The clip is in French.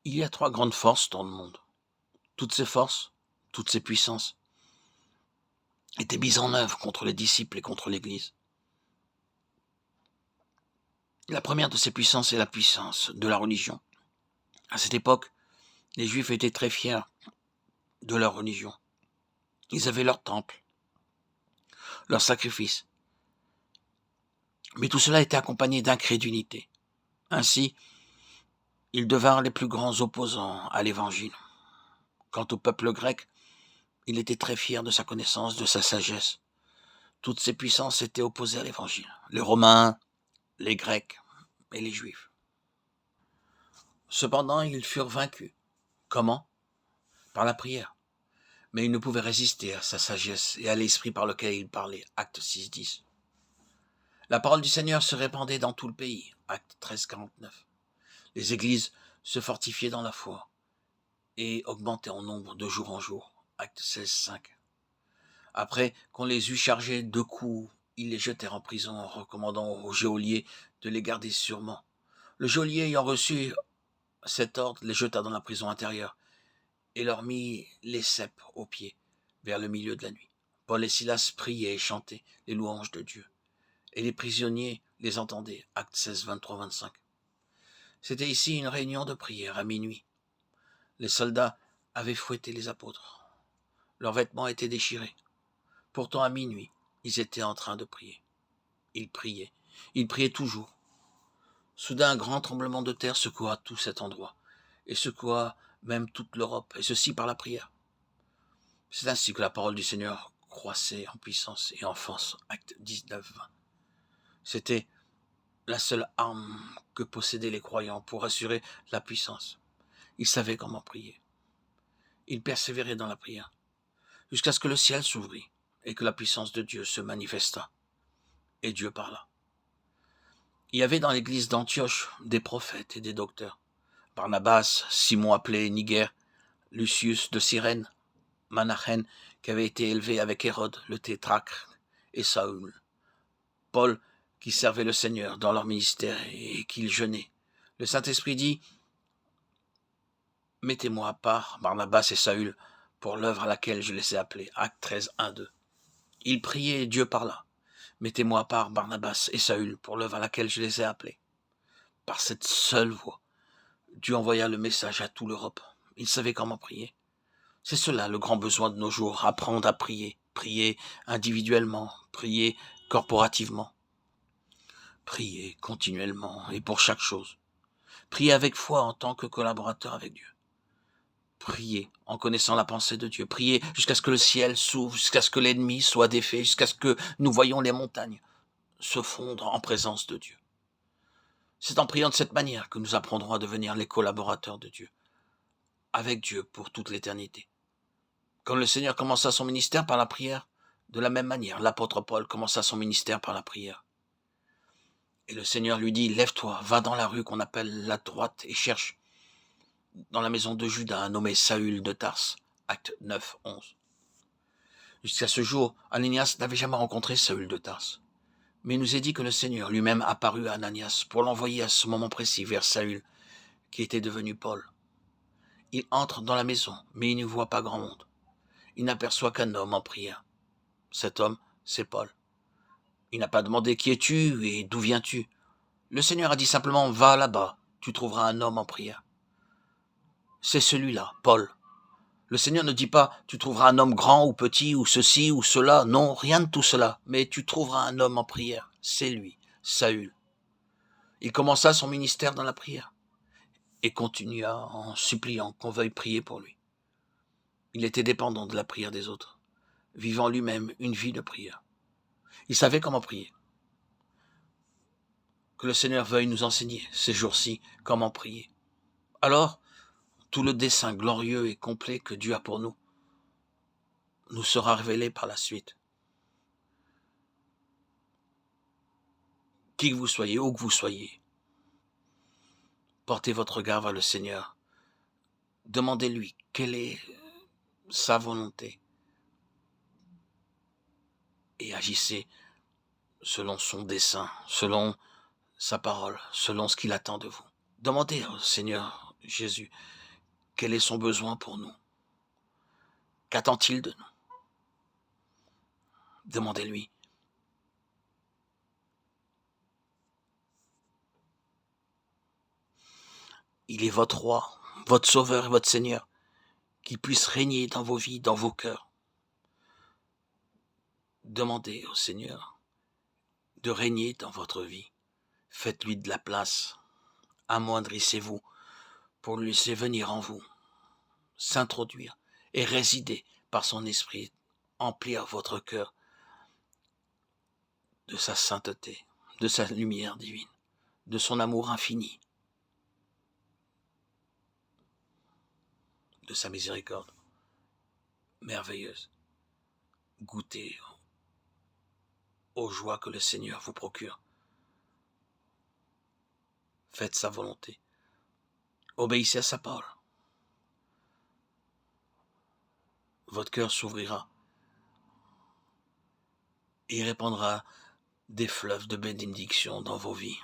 Il y a trois grandes forces dans le monde. Toutes ces forces, toutes ces puissances, étaient mises en œuvre contre les disciples et contre l'Église. La première de ces puissances est la puissance de la religion. À cette époque, les Juifs étaient très fiers de leur religion. Ils avaient leur temple, leurs sacrifices. Mais tout cela était accompagné d'incrédulité. Ainsi, ils devinrent les plus grands opposants à l'Évangile. Quant au peuple grec, il était très fier de sa connaissance, de sa sagesse. Toutes ces puissances étaient opposées à l'Évangile. Les Romains, les Grecs et les Juifs. Cependant, ils furent vaincus. Comment? Par la prière. Mais ils ne pouvaient résister à sa sagesse et à l'esprit par lequel il parlait. Acte 6.10. La parole du Seigneur se répandait dans tout le pays. Acte 13.49. Les églises se fortifiaient dans la foi et augmentaient en nombre de jour en jour. Acte 16.5. Après qu'on les eut chargés de coups, ils les jetèrent en prison en recommandant au geôlier de les garder sûrement. Le geôlier ayant reçu cet ordre les jeta dans la prison intérieure et leur mit les cèpes aux pieds vers le milieu de la nuit. Paul et Silas priaient et chantaient les louanges de Dieu. Et les prisonniers les entendaient. Acte 16, 23, 25. C'était ici une réunion de prière à minuit. Les soldats avaient fouetté les apôtres. Leurs vêtements étaient déchirés. Pourtant à minuit, ils étaient en train de prier. Ils priaient. Ils priaient toujours. Soudain, un grand tremblement de terre secoua tout cet endroit, et secoua même toute l'Europe, et ceci par la prière. C'est ainsi que la parole du Seigneur croissait en puissance et en force. Acte 19, 20. C'était la seule arme que possédaient les croyants pour assurer la puissance. Ils savaient comment prier. Ils persévéraient dans la prière, jusqu'à ce que le ciel s'ouvrit et que la puissance de Dieu se manifesta. Et Dieu parla. Il y avait dans l'église d'Antioche des prophètes et des docteurs. Barnabas, Simon appelé Niger, Lucius de Cyrène, Manahen, qui avait été élevé avec Hérode, le tétrarque, et Saül. Paul, qui servait le Seigneur dans leur ministère et qu'il jeûnait. Le Saint-Esprit dit « Mettez-moi à part Barnabas et Saül pour l'œuvre à laquelle je les ai appelés. » Acte 13, 1, 2. Ils priaient et Dieu parla. « Mettez-moi à part Barnabas et Saül pour l'œuvre à laquelle je les ai appelés. » Par cette seule voix, Dieu envoya le message à toute l'Europe. Ils savaient comment prier. C'est cela le grand besoin de nos jours, apprendre à prier. Prier individuellement, prier corporativement. Prier continuellement et pour chaque chose. Prier avec foi en tant que collaborateur avec Dieu. Prier en connaissant la pensée de Dieu. Prier jusqu'à ce que le ciel s'ouvre, jusqu'à ce que l'ennemi soit défait, jusqu'à ce que nous voyions les montagnes se fondre en présence de Dieu. C'est en priant de cette manière que nous apprendrons à devenir les collaborateurs de Dieu, avec Dieu pour toute l'éternité. Quand le Seigneur commença son ministère par la prière, de la même manière, l'apôtre Paul commença son ministère par la prière. Et le Seigneur lui dit, lève-toi, va dans la rue qu'on appelle la droite et cherche dans la maison de Judas un nommé Saül de Tarse. Acte 9, 11. Jusqu'à ce jour, Ananias n'avait jamais rencontré Saül de Tarse. Mais il nous est dit que le Seigneur lui-même apparut à Ananias pour l'envoyer à ce moment précis vers Saül, qui était devenu Paul. Il entre dans la maison, mais il ne voit pas grand monde. Il n'aperçoit qu'un homme en prière. Cet homme, c'est Paul. Il n'a pas demandé qui es-tu et d'où viens-tu. Le Seigneur a dit simplement, va là-bas, tu trouveras un homme en prière. C'est celui-là, Paul. Le Seigneur ne dit pas, tu trouveras un homme grand ou petit ou ceci ou cela. Non, rien de tout cela. Mais tu trouveras un homme en prière. C'est lui, Saül. Il commença son ministère dans la prière et continua en suppliant qu'on veuille prier pour lui. Il était dépendant de la prière des autres, vivant lui-même une vie de prière. Il savait comment prier. Que le Seigneur veuille nous enseigner ces jours-ci comment prier. Alors, tout le dessein glorieux et complet que Dieu a pour nous nous sera révélé par la suite. Qui que vous soyez, où que vous soyez, portez votre regard vers le Seigneur. Demandez-lui quelle est sa volonté et agissez selon son dessein, selon sa parole, selon ce qu'il attend de vous. Demandez au Seigneur Jésus, quel est son besoin pour nous? Qu'attend-il de nous? Demandez-lui. Il est votre roi, votre sauveur et votre Seigneur, qu'il puisse régner dans vos vies, dans vos cœurs. Demandez au Seigneur de régner dans votre vie. Faites-lui de la place. Amoindrissez-vous pour le laisser venir en vous, s'introduire et résider par son esprit, emplir votre cœur de sa sainteté, de sa lumière divine, de son amour infini, de sa miséricorde merveilleuse. Goûtez aux joies que le Seigneur vous procure. Faites sa volonté. Obéissez à sa parole. Votre cœur s'ouvrira et répandra des fleuves de bénédiction dans vos vies.